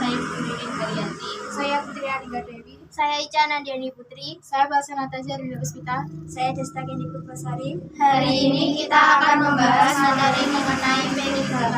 Saya Putri Ingrianti. Saya Putri Ariga Dewi. Saya Ica Nandiani Putri. Saya Bahasa Natasha Rindu Puspita. Saya Desta Kendi Putmasari. Hari ini kita akan membahas materi mengenai P3K.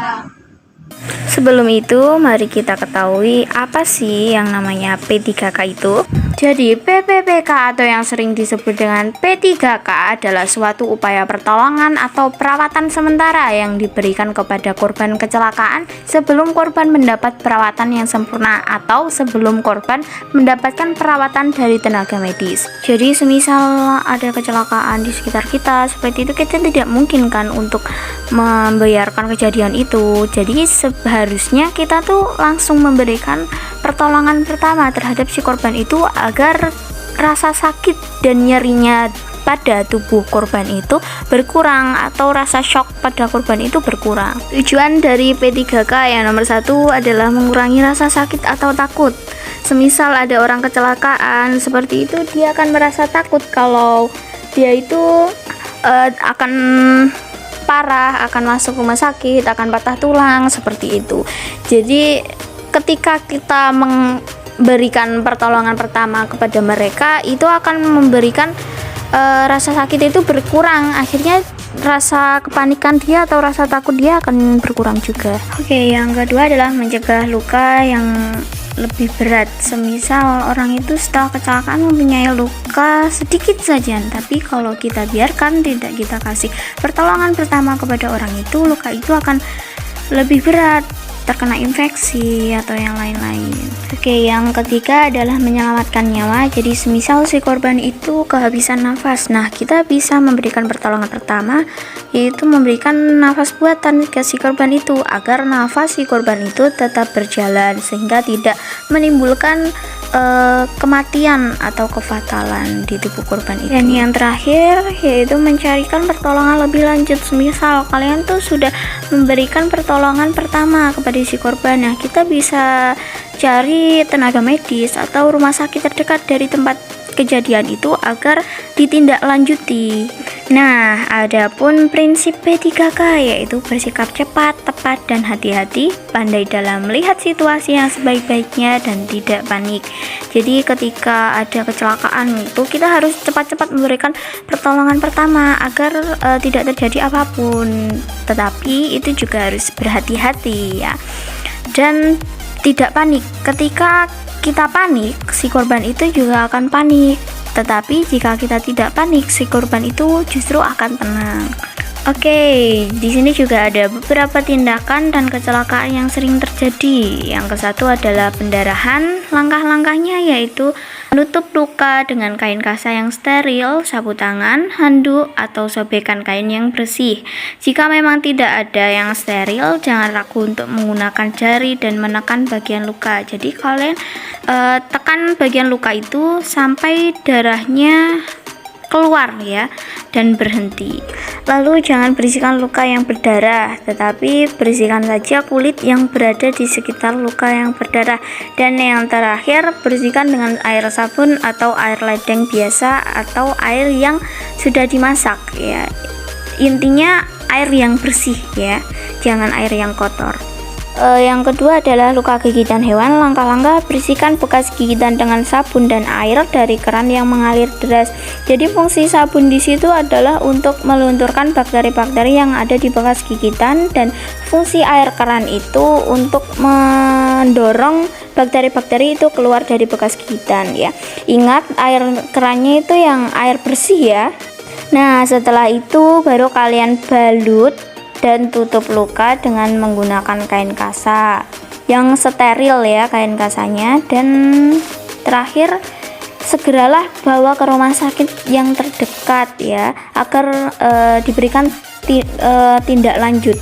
Sebelum itu, mari kita ketahui apa sih yang namanya P3K itu. Jadi, PPPK atau yang sering disebut dengan P3K adalah suatu upaya pertolongan atau perawatan sementara yang diberikan kepada korban kecelakaan sebelum korban mendapat perawatan yang sempurna atau sebelum korban mendapatkan perawatan dari tenaga medis. Jadi, semisal ada kecelakaan di sekitar kita, seperti itu kita tidak mungkin kan untuk membiarkan kejadian itu. Jadi, seharusnya kita tuh langsung memberikan pertolongan pertama terhadap si korban itu agar rasa sakit dan nyerinya pada tubuh korban itu berkurang atau rasa shock pada korban itu berkurang. Tujuan dari P3K yang nomor 1 adalah mengurangi rasa sakit atau takut. Semisal ada orang kecelakaan seperti itu, dia akan merasa takut kalau dia itu akan parah, akan masuk rumah sakit, akan patah tulang, seperti itu. Jadi ketika kita memberikan pertolongan pertama kepada mereka, itu akan memberikan rasa sakit itu berkurang. Akhirnya rasa kepanikan dia atau rasa takut dia akan berkurang juga. Oke, yang kedua adalah mencegah luka yang lebih berat. Semisal orang itu setelah kecelakaan mempunyai luka sedikit saja, tapi kalau kita biarkan, tidak kita kasih pertolongan pertama kepada orang itu, luka itu akan lebih berat, terkena infeksi atau yang lain-lain. Oke, yang ketiga adalah menyelamatkan nyawa. Jadi semisal si korban itu kehabisan nafas, nah kita bisa memberikan pertolongan pertama, yaitu memberikan nafas buatan ke si korban itu agar nafas si korban itu tetap berjalan sehingga tidak menimbulkan kematian atau kefatalan di tubuh korban itu. Dan yang terakhir yaitu mencarikan pertolongan lebih lanjut. Semisal kalian tuh sudah memberikan pertolongan pertama kepada si korban, nah kita bisa cari tenaga medis atau rumah sakit terdekat dari tempat kejadian itu agar ditindaklanjuti. Nah, adapun prinsip P3K yaitu bersikap cepat, tepat, dan hati-hati, pandai dalam melihat situasi yang sebaik-baiknya dan tidak panik. Jadi ketika ada kecelakaan itu kita harus cepat-cepat memberikan pertolongan pertama agar tidak terjadi apapun. Tetapi itu juga harus berhati-hati ya. Dan tidak panik. Ketika kita panik, si korban itu juga akan panik. Tetapi jika kita tidak panik, si korban itu justru akan tenang. Oke, di sini juga ada beberapa tindakan dan kecelakaan yang sering terjadi. Yang kesatu adalah pendarahan. Langkah-langkahnya yaitu menutup luka dengan kain kasa yang steril, sapu tangan, handuk, atau sobekan kain yang bersih. Jika memang tidak ada yang steril, jangan ragu untuk menggunakan jari dan menekan bagian luka. Jadi kalian tekan bagian luka itu sampai darahnya keluar ya dan berhenti. Lalu jangan bersihkan luka yang berdarah, tetapi bersihkan saja kulit yang berada di sekitar luka yang berdarah. Dan yang terakhir, bersihkan dengan air sabun atau air ledeng biasa atau air yang sudah dimasak ya. Intinya air yang bersih ya, jangan air yang kotor. Yang kedua adalah luka gigitan hewan. Langkah-langkah bersihkan bekas gigitan dengan sabun dan air dari keran yang mengalir deras. Jadi fungsi sabun di situ adalah untuk melunturkan bakteri-bakteri yang ada di bekas gigitan, dan fungsi air keran itu untuk mendorong bakteri-bakteri itu keluar dari bekas gigitan ya. Ingat, air kerannya itu yang air bersih ya. Nah, setelah itu baru kalian balut dan tutup luka dengan menggunakan kain kasa yang steril ya, kain kasanya. Dan terakhir, segeralah bawa ke rumah sakit yang terdekat ya agar diberikan tindak lanjut,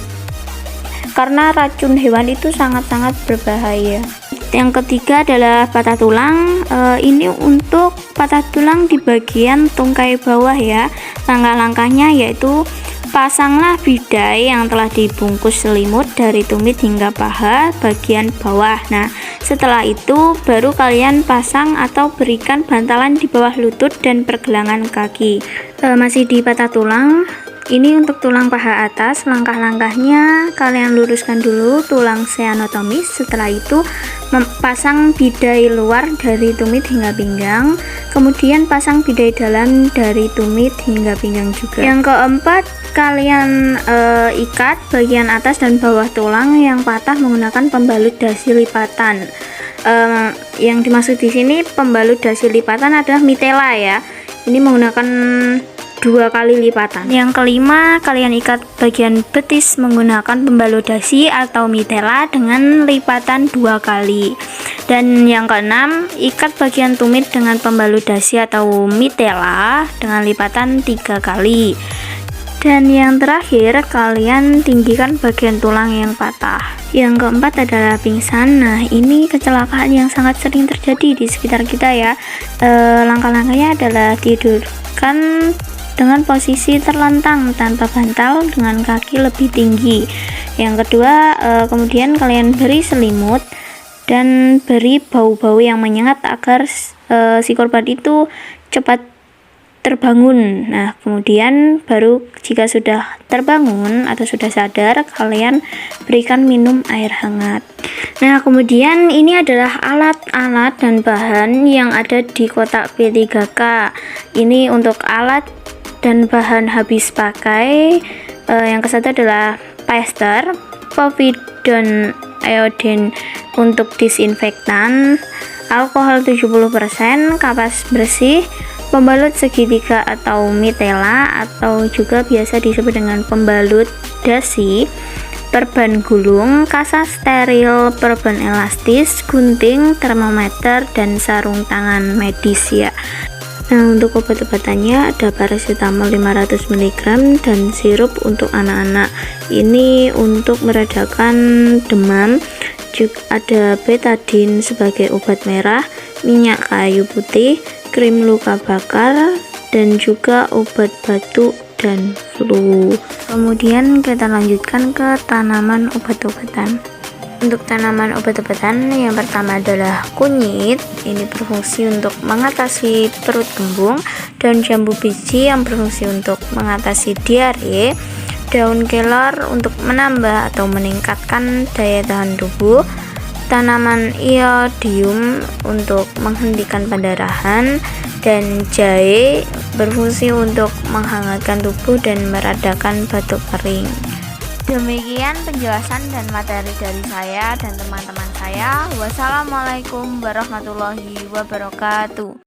karena racun hewan itu sangat-sangat berbahaya. Yang ketiga adalah patah tulang. Ini untuk patah tulang di bagian tungkai bawah ya. Langkah-langkahnya yaitu pasanglah bidai yang telah dibungkus selimut dari tumit hingga paha bagian bawah. Nah, setelah itu baru kalian pasang atau berikan bantalan di bawah lutut dan pergelangan kaki. Masih di patah tulang, ini untuk tulang paha atas. Langkah-langkahnya kalian luruskan dulu tulang seanotomis. Setelah itu pasang bidai luar dari tumit hingga pinggang, kemudian pasang bidai dalam dari tumit hingga pinggang juga. Yang keempat, kalian ikat bagian atas dan bawah tulang yang patah menggunakan pembalut dasi lipatan. Yang dimaksud di sini pembalut dasi lipatan adalah mitela ya. Ini menggunakan 2 kali lipatan. Yang kelima, kalian ikat bagian betis menggunakan pembalut dasi atau mitela dengan lipatan 2 kali. Dan yang keenam, ikat bagian tumit dengan pembalut dasi atau mitela dengan lipatan 3 kali. Dan yang terakhir, kalian tinggikan bagian tulang yang patah. Yang keempat adalah pingsan. Nah, ini kecelakaan yang sangat sering terjadi di sekitar kita ya. Langkah-langkahnya adalah tidurkan dengan posisi terlentang tanpa bantal dengan kaki lebih tinggi. Yang kedua, kemudian kalian beri selimut dan beri bau-bau yang menyengat agar si korban itu cepat terbangun. Nah, kemudian baru jika sudah terbangun atau sudah sadar, kalian berikan minum air hangat. Nah, kemudian ini adalah alat-alat dan bahan yang ada di kotak P3K. Ini untuk alat dan bahan habis pakai. Yang kesatu adalah plester, povidone iodine untuk disinfektan, alkohol 70%, kapas bersih, pembalut segitiga atau mitela atau juga biasa disebut dengan pembalut dasi, perban gulung, kasa steril, perban elastis, gunting, termometer, dan sarung tangan medis ya. Nah, untuk obat-obatannya ada paracetamol 500 mg dan sirup untuk anak-anak. Ini untuk meredakan demam. Juga ada betadine sebagai obat merah, minyak kayu putih, krim luka bakar, dan juga obat batuk dan flu. Kemudian kita lanjutkan ke tanaman obat-obatan. Untuk tanaman obat-obatan yang pertama adalah kunyit. Ini berfungsi untuk mengatasi perut kembung. Daun jambu biji yang berfungsi untuk mengatasi diare. Daun kelor untuk menambah atau meningkatkan daya tahan tubuh. Tanaman iodium untuk menghentikan pendarahan. Dan jahe berfungsi untuk menghangatkan tubuh dan meredakan batuk kering. Demikian penjelasan dan materi dari saya dan teman-teman saya. Wassalamualaikum warahmatullahi wabarakatuh.